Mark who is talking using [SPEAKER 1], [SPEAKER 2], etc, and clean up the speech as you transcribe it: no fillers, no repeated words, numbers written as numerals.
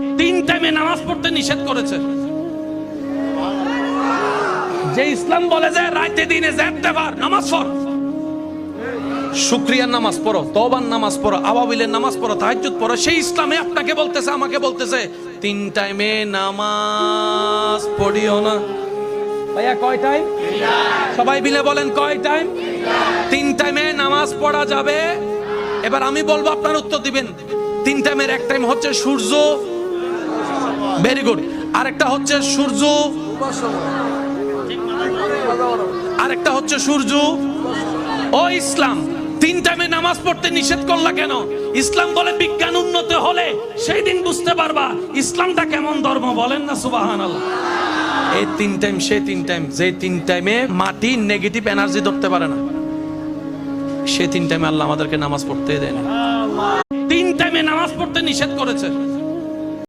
[SPEAKER 1] তিন টাইমে নামাজ পড়তে নিষেধ করেছে। যে ইসলাম বলে যে রাতে দিনে দেবার নামাজ পড়, শুকরিয়ার নামাজ পড়ো, তওবার নামাজ পড়ো, আওয়াবিলের নামাজ পড়ো, তাহাজ্জুদ পড়ো, সেই ইসলামে আপনাকে বলতেছে, আমাকে বলতেছে তিন টাইমে নামাজ পড়িও না। ভাইয়া কয় টাইম? সবাই মিলে বলেন কয় টাইম? তিন টাইমে নামাজ পড়া যাবে। এবার আমি বলবো, আপনার উত্তর দিবেন। তিন টাইমের এক টাইম হচ্ছে সূর্য, ভেরি গুড। আরেকটা হচ্ছে সূর্য, আরেকটা হচ্ছে সূর্য। ও ইসলাম, তিন টাইমে নামাজ পড়তে নিষেধ করলা কেন? ইসলাম বলে বিজ্ঞান উন্নত হলে সেই দিন বুঝতে পারবা ইসলামটা কেমন ধর্ম। বলেন না সুবহানাল্লাহ। এই তিন টাইম, সেই তিন টাইম, যে তিন টাইমে মাটি নেগেটিভ এনার্জি ধরতে পারে না, সে তিন টাইমে আল্লাহ আমাদেরকে নামাজ পড়তে দেয় না। তিন টাইমে নামাজ পড়তে নিষেধ করেছে।